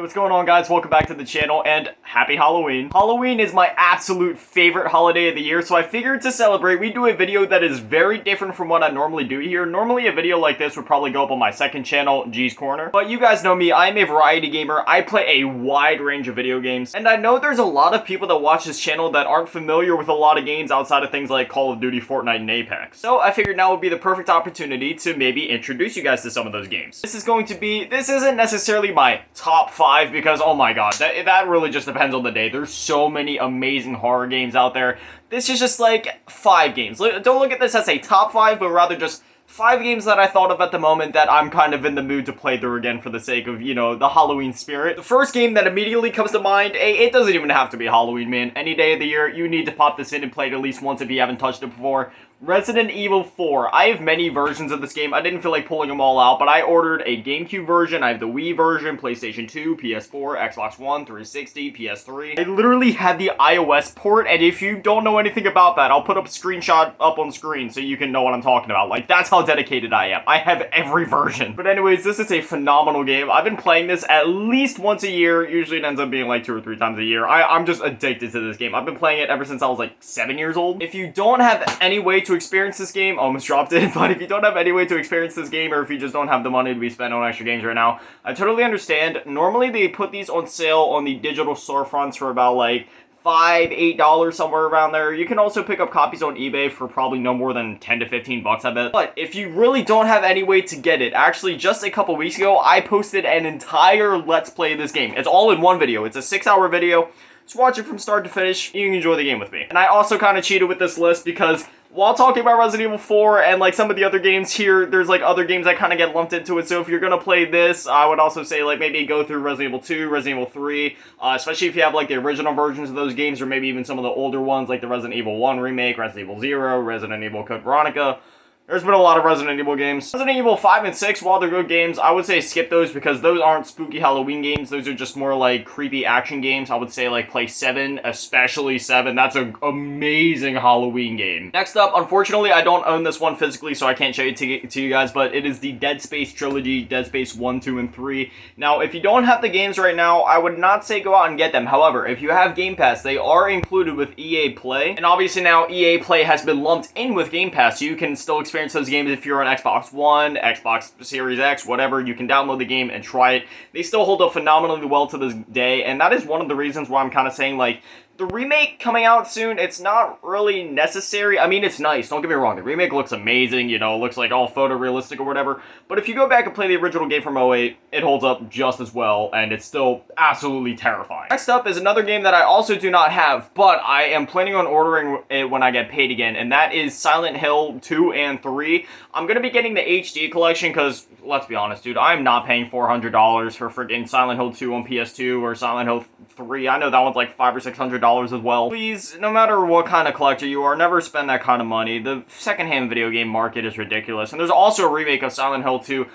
What's going on, guys? Welcome back to the channel and happy Halloween. Halloween is my absolute favorite holiday of the year, so I figured to celebrate, we do a video that is very different from what I normally do here. Normally a video like this would probably go up on my second channel, G's Corner. But you guys know me, I'm a variety gamer. I play a wide range of video games, and I know there's a lot of people that watch this channel that aren't familiar with a lot of games outside of things like Call of Duty, Fortnite, and Apex. So I figured now would be the perfect opportunity to maybe introduce you guys to some of those games. This isn't necessarily my top 5 because, oh my god, that really just depends on the day. There's so many amazing horror games out there. This is just like 5 games. Don't look at this as a top 5, but rather just 5 games that I thought of at the moment that I'm kind of in the mood to play through again for the sake of, you know, the Halloween spirit. The first game that immediately comes to mind, it doesn't even have to be Halloween, man. Any day of the year, you need to pop this in and play it at least once if you haven't touched it before. Resident Evil 4. I have many versions of this game. I didn't feel like pulling them all out, but I ordered a GameCube version. I have the Wii version, PlayStation 2, PS4, Xbox One, 360, PS3. I literally had the iOS port, and if you don't know anything about that, I'll put up a screenshot up on screen so you can know what I'm talking about. Like, that's how dedicated I am. I have every version. But anyways, this is a phenomenal game. I've been playing this at least once a year. Usually it ends up being like 2 or 3 times a year. I'm just addicted to this game. I've been playing it ever since I was like 7 years old. If you don't have any way to experience this game, almost dropped it, but if you don't have any way to experience this game, or if you just don't have the money to be spent on extra games right now, I totally understand. Normally they put these on sale on the digital storefronts for about like $5, $8, somewhere around there. You can also pick up copies on eBay for probably no more than 10 to 15 bucks, I bet. But if you really don't have any way to get it, actually just a couple weeks ago, I posted an entire Let's Play of this game. It's all in one video. It's a 6-hour video. Just watch it from start to finish. You can enjoy the game with me. And I also kind of cheated with this list because while talking about Resident Evil 4 and like some of the other games here, there's like other games that kind of get lumped into it. So if you're gonna play this, I would also say like maybe go through Resident Evil 2, Resident Evil 3, especially if you have like the original versions of those games, or maybe even some of the older ones like the Resident Evil 1 remake, Resident Evil 0, Resident Evil Code Veronica. There's been a lot of Resident Evil games. Resident Evil 5 and 6, while they're good games, I would say skip those because those aren't spooky Halloween games. Those are just more like creepy action games. I would say like play 7, especially 7. That's an amazing Halloween game. Next up, unfortunately, I don't own this one physically, so I can't show it to you guys, but it is the Dead Space trilogy, Dead Space 1, 2, and 3. Now, if you don't have the games right now, I would not say go out and get them. However, if you have Game Pass, they are included with EA Play. And obviously now EA Play has been lumped in with Game Pass, so you can still experience those games if you're on Xbox One, Xbox Series X, whatever. You can download the game and try it. They still hold up phenomenally well to this day, and that is one of the reasons why I'm kind of saying, like, the remake coming out soon, it's not really necessary. I mean, it's nice, don't get me wrong. The remake looks amazing, you know, looks like all photorealistic or whatever. But if you go back and play the original game from 08, it holds up just as well, and it's still absolutely terrifying. Next up is another game that I also do not have, but I am planning on ordering it when I get paid again, and that is Silent Hill 2 and 3. I'm going to be getting the HD collection because, let's be honest, dude, I'm not paying $400 for freaking Silent Hill 2 on PS2 or Silent Hill 3. I know that one's like $500 or $600 as well. Please, no matter what kind of collector you are, never spend that kind of money. The secondhand video game market is ridiculous. And there's also a remake of Silent Hill 2.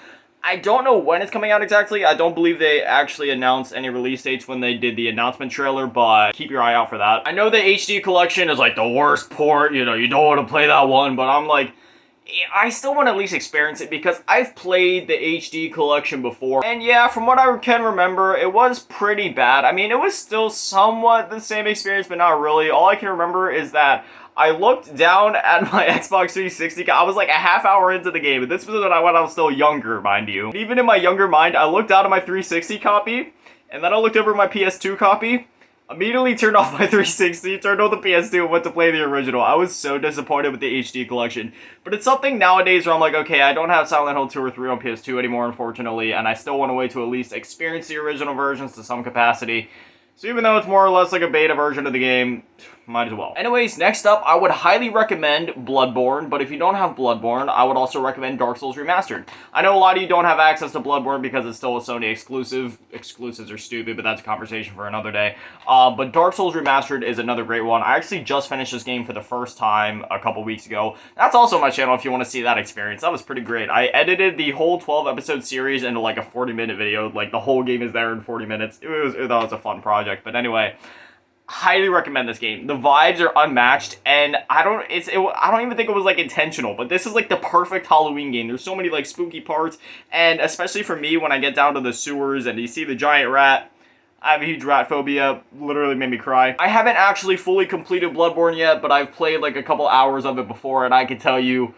I don't know when it's coming out exactly. I don't believe they actually announced any release dates when they did the announcement trailer, but keep your eye out for that. I know the HD collection is like the worst port, you know, you don't want to play that one, but I'm like, I still want to at least experience it because I've played the HD collection before. And yeah, from what I can remember, it was pretty bad. I mean, it was still somewhat the same experience, but not really. All I can remember is that I looked down at my Xbox 360. I was like a half hour into the game, and this was when I was still younger, mind you. Even in my younger mind, I looked down at my 360 copy, and then I looked over at my PS2 copy, immediately turned off my 360, turned on the PS2, and went to play the original. I was so disappointed with the HD collection. But it's something nowadays where I'm like, okay, I don't have Silent Hill 2 or 3 on PS2 anymore, unfortunately, and I still want a way to at least experience the original versions to some capacity. So even though it's more or less like a beta version of the game, might as well. Anyways, next up, I would highly recommend Bloodborne, but if you don't have Bloodborne, I would also recommend Dark Souls Remastered. I know a lot of you don't have access to Bloodborne because it's still a Sony exclusive. Exclusives are stupid, but that's a conversation for another day. But Dark Souls Remastered is another great one. I actually just finished this game for the first time a couple weeks ago. That's also on my channel if you want to see that experience. That was pretty great. I edited the whole 12-episode series into like a 40-minute video. Like, the whole game is there in 40 minutes. That was a fun project. But anyway, highly recommend this game. The vibes are unmatched, and I don't even think it was like intentional, but this is like the perfect Halloween game. There's so many like spooky parts, and especially for me when I get down to the sewers and you see the giant rat, I have a huge rat phobia, literally made me cry. I haven't actually fully completed Bloodborne yet, but I've played like a couple hours of it before, and I can tell you,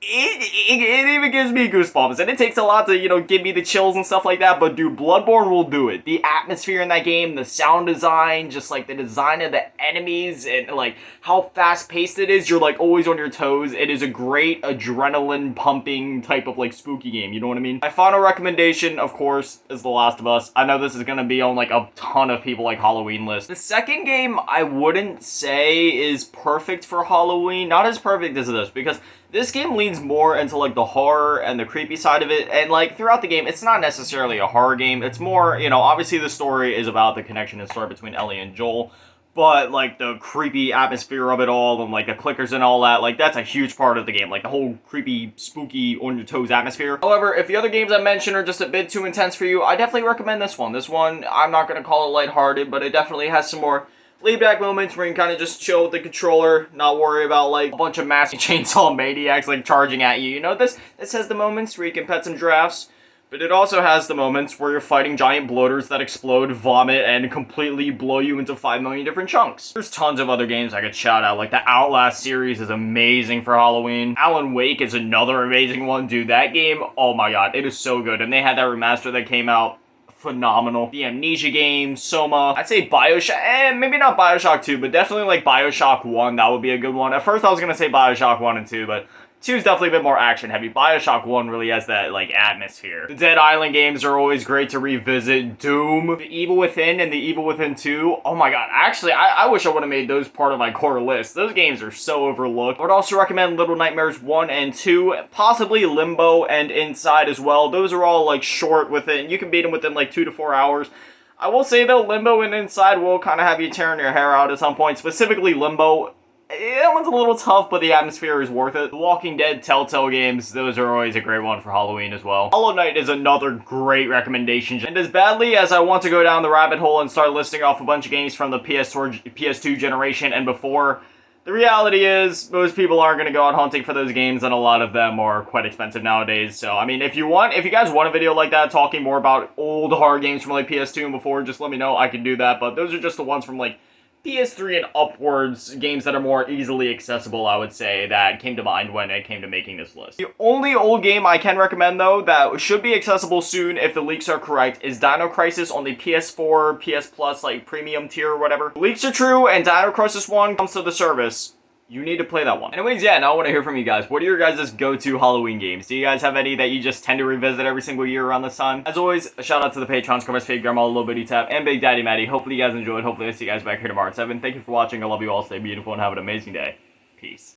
it even gives me goosebumps, and it takes a lot to, give me the chills and stuff like that, but dude, Bloodborne will do it. The atmosphere in that game, the sound design, just like the design of the enemies, and like how fast-paced it is, you're like always on your toes. It is a great adrenaline pumping type of like spooky game, you know what I mean? My final recommendation, of course, is The Last of Us. I know this is gonna be on like a ton of people like Halloween lists. The second game I wouldn't say is perfect for Halloween, not as perfect as this, because this game leans more into like the horror and the creepy side of it, and like throughout the game, it's not necessarily a horror game. It's more, obviously the story is about the connection and story between Ellie and Joel, but like the creepy atmosphere of it all and like the clickers and all that, like that's a huge part of the game, like the whole creepy, spooky, on your toes atmosphere. However, if the other games I mentioned are just a bit too intense for you, I definitely recommend this one. This one, I'm not going to call it lighthearted, but it definitely has some more laid-back moments where you can kind of just chill with the controller, not worry about like a bunch of massive chainsaw maniacs like charging at you. This has the moments where you can pet some giraffes, but it also has the moments where you're fighting giant bloaters that explode, vomit, and completely blow you into 5 million different chunks. There's tons of other games I could shout out, like the Outlast series is amazing for Halloween. Alan Wake is another amazing one, dude. That game, oh my god, it is so good. And they had that remaster that came out, phenomenal. The Amnesia games, Soma. I'd say Bioshock, maybe not Bioshock 2, but definitely like Bioshock 1, that would be a good one. At first I was gonna say Bioshock 1 and 2, but 2 is definitely a bit more action heavy. Bioshock 1 really has that like atmosphere. The Dead Island games are always great to revisit. Doom, The Evil Within, and The Evil Within 2. Oh my god, actually, I wish I would have made those part of my core list. Those games are so overlooked. I would also recommend Little Nightmares 1 and 2, possibly Limbo and Inside as well. Those are all like short within, you can beat them within like 2 to 4 hours. I will say though, Limbo and Inside will kind of have you tearing your hair out at some point. Specifically Limbo, that one's a little tough, but the atmosphere is worth it. The Walking Dead Telltale games, those are always a great one for Halloween as well. Hollow Knight is another great recommendation. And as badly as I want to go down the rabbit hole and start listing off a bunch of games from the PS2 generation and before, the reality is most people aren't going to go out hunting for those games, and a lot of them are quite expensive nowadays. So, I mean, if you guys want a video like that talking more about old horror games from like PS2 and before, just let me know. I can do that, but those are just the ones from like PS3 and upwards, games that are more easily accessible, I would say, that came to mind when it came to making this list. The only old game I can recommend, though, that should be accessible soon if the leaks are correct, is Dino Crisis on the PS4, PS Plus, like, premium tier or whatever. The leaks are true, and Dino Crisis 1 comes to the service. You need to play that one. Anyways, yeah, now I want to hear from you guys. What are your guys' go-to Halloween games? Do you guys have any that you just tend to revisit every single year around this time? As always, a shout out to the Patrons, Carver's Fade, Grandma, Little Bitty Tap, and Big Daddy Matty. Hopefully you guys enjoyed. Hopefully I see you guys back here tomorrow at 7. Thank you for watching. I love you all. Stay beautiful and have an amazing day. Peace.